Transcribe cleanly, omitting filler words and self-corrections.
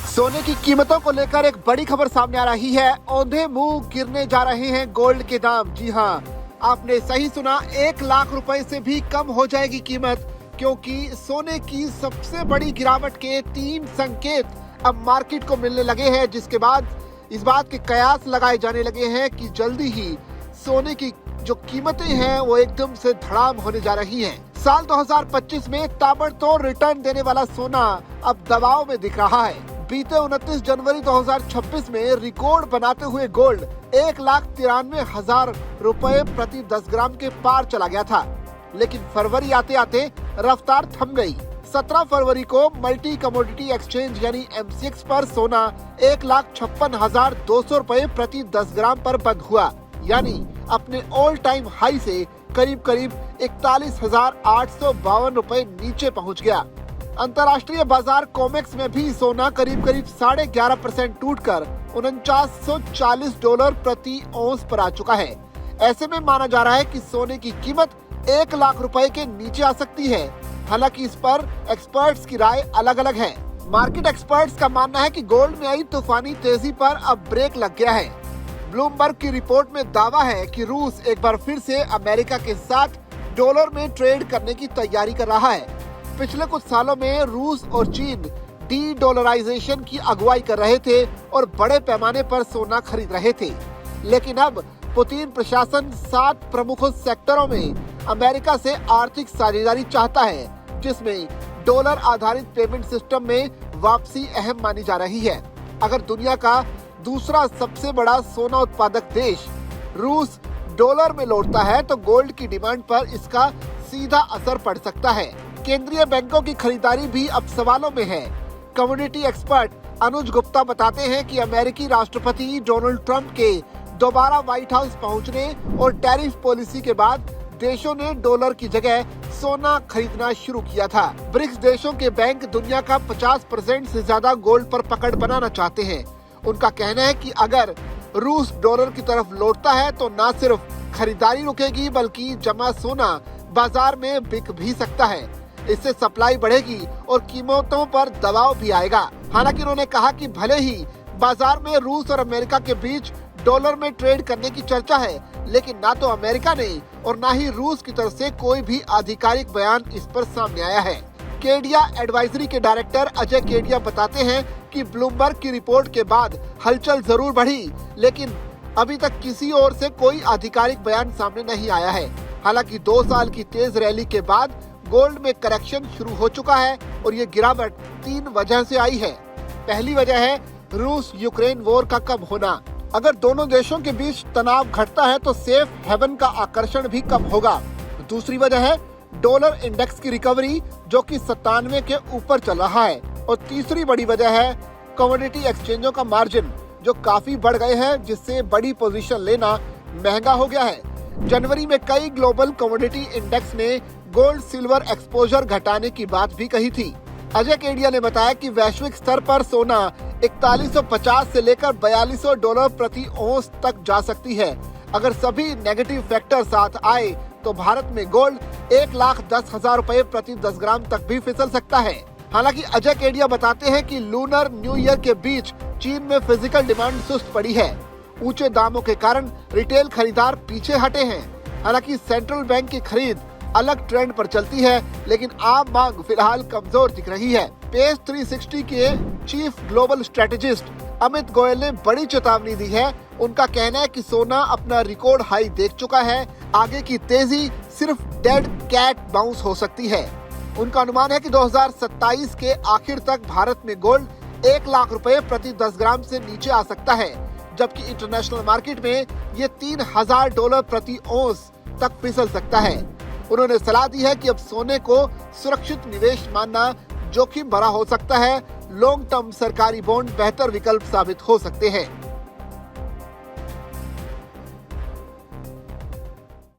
सोने की कीमतों को लेकर एक बड़ी खबर सामने आ रही है। औंधे मुंह गिरने जा रहे हैं गोल्ड के दाम। जी हाँ, आपने सही सुना, 1 लाख रुपए से भी कम हो जाएगी कीमत, क्योंकि सोने की सबसे बड़ी गिरावट के 3 संकेत अब मार्केट को मिलने लगे हैं, जिसके बाद इस बात के कयास लगाए जाने लगे हैं कि जल्दी ही सोने की जो कीमतें हैं वो एकदम से धड़ाम होने जा रही हैं। साल 2025 में ताबड़तोड़ रिटर्न देने वाला सोना अब दबाव में दिख रहा है। बीते 29 जनवरी 2026 में रिकॉर्ड बनाते हुए गोल्ड 1,93,000 रुपए प्रति 10 ग्राम के पार चला गया था, लेकिन फरवरी आते आते रफ्तार थम गई। 17 फरवरी को मल्टी कमोडिटी एक्सचेंज यानी MCX पर सोना 1,56,200 रुपए प्रति 10 ग्राम पर बंद हुआ, यानी अपने ऑल टाइम हाई से करीब 41,852 रुपए नीचे पहुंच गया। अंतर्राष्ट्रीय बाजार कॉमेक्स में भी सोना करीब 11.5% टूटकर $4940 प्रति औंस पर आ चुका है। ऐसे में माना जा रहा है कि सोने की कीमत 1 लाख रुपए के नीचे आ सकती है। हालांकि इस पर एक्सपर्ट्स की राय अलग अलग है। मार्केट एक्सपर्ट्स का मानना है कि गोल्ड में आई तूफानी तेजी पर अब ब्रेक लग गया है। ब्लूमबर्ग की रिपोर्ट में दावा है कि रूस एक बार फिर से अमेरिका के साथ डॉलर में ट्रेड करने की तैयारी कर रहा है। पिछले कुछ सालों में रूस और चीन डी डॉलराइजेशन की अगुवाई कर रहे थे और बड़े पैमाने पर सोना खरीद रहे थे, लेकिन अब पुतिन प्रशासन 7 प्रमुख सेक्टरों में अमेरिका से आर्थिक साझेदारी चाहता है, जिसमें डॉलर आधारित पेमेंट सिस्टम में वापसी अहम मानी जा रही है। अगर दुनिया का दूसरा सबसे बड़ा सोना उत्पादक देश रूस डॉलर में लौटता है तो गोल्ड की डिमांड पर इसका सीधा असर पड़ सकता है। केंद्रीय बैंकों की खरीदारी भी अब सवालों में है। कम्युनिटी एक्सपर्ट अनुज गुप्ता बताते हैं कि अमेरिकी राष्ट्रपति डोनाल्ड ट्रंप के दोबारा व्हाइट हाउस पहुंचने और टैरिफ पॉलिसी के बाद देशों ने डॉलर की जगह सोना खरीदना शुरू किया था। ब्रिक्स देशों के बैंक दुनिया का 50% से ज्यादा गोल्ड पर पकड़ बनाना चाहते हैं। उनका कहना है कि अगर रूस डॉलर की तरफ लौटता है तो न सिर्फ खरीदारी रुकेगी, बल्कि जमा सोना बाजार में बिक भी सकता है। इससे सप्लाई बढ़ेगी और कीमतों पर दबाव भी आएगा। हालांकि उन्होंने कहा कि भले ही बाजार में रूस और अमेरिका के बीच डॉलर में ट्रेड करने की चर्चा है, लेकिन ना तो अमेरिका ने और ना ही रूस की तरफ से कोई भी आधिकारिक बयान इस पर सामने आया है। केडिया एडवाइजरी के डायरेक्टर अजय केडिया बताते हैं कि ब्लूमबर्ग की रिपोर्ट के बाद हलचल जरूर बढ़ी, लेकिन अभी तक किसी ओर से कोई आधिकारिक बयान सामने नहीं आया है। हालांकि 2 साल की तेज रैली के बाद गोल्ड में करेक्शन शुरू हो चुका है और ये गिरावट 3 वजह से आई है। पहली वजह है रूस यूक्रेन वॉर का कम होना। अगर दोनों देशों के बीच तनाव घटता है तो सेफ हेवन का आकर्षण भी कम होगा। दूसरी वजह है डॉलर इंडेक्स की रिकवरी, जो कि 97 के ऊपर चल रहा है। और तीसरी बड़ी वजह है कमोडिटी एक्सचेंजों का मार्जिन, जो काफी बढ़ गए हैं, जिससे बड़ी पोजीशन लेना महंगा हो गया है। जनवरी में कई ग्लोबल कमोडिटी इंडेक्स ने गोल्ड सिल्वर एक्सपोजर घटाने की बात भी कही थी। अजय केडिया ने बताया कि वैश्विक स्तर पर सोना 4150 से लेकर $4200 प्रति औंस तक जा सकती है। अगर सभी नेगेटिव फैक्टर साथ आए तो भारत में गोल्ड 1,10,000 रुपए प्रति 10 ग्राम तक भी फिसल सकता है। हालांकि अजय केडिया बताते हैं कि लूनर न्यू ईयर के बीच चीन में फिजिकल डिमांड सुस्त पड़ी है। ऊंचे दामों के कारण रिटेल खरीदार पीछे हटे हैं। हालांकि सेंट्रल बैंक की खरीद अलग ट्रेंड पर चलती है, लेकिन आम मांग फिलहाल कमजोर दिख रही है। पेज 360 के chief global strategist Amit Goyal ने बड़ी चेतावनी दी है। उनका कहना है कि सोना अपना रिकॉर्ड हाई देख चुका है। आगे की तेजी सिर्फ डेड कैट बाउंस हो सकती है। उनका अनुमान है कि 2027 के आखिर तक भारत में गोल्ड 1 लाख रुपए प्रति 10 ग्राम से नीचे आ सकता है, जबकि इंटरनेशनल मार्केट में ये $3,000 प्रति औंस तक फिसल सकता है। उन्होंने सलाह दी है कि अब सोने को सुरक्षित निवेश मानना जोखिम भरा हो सकता है। लॉन्ग टर्म सरकारी बॉन्ड बेहतर विकल्प साबित हो सकते हैं।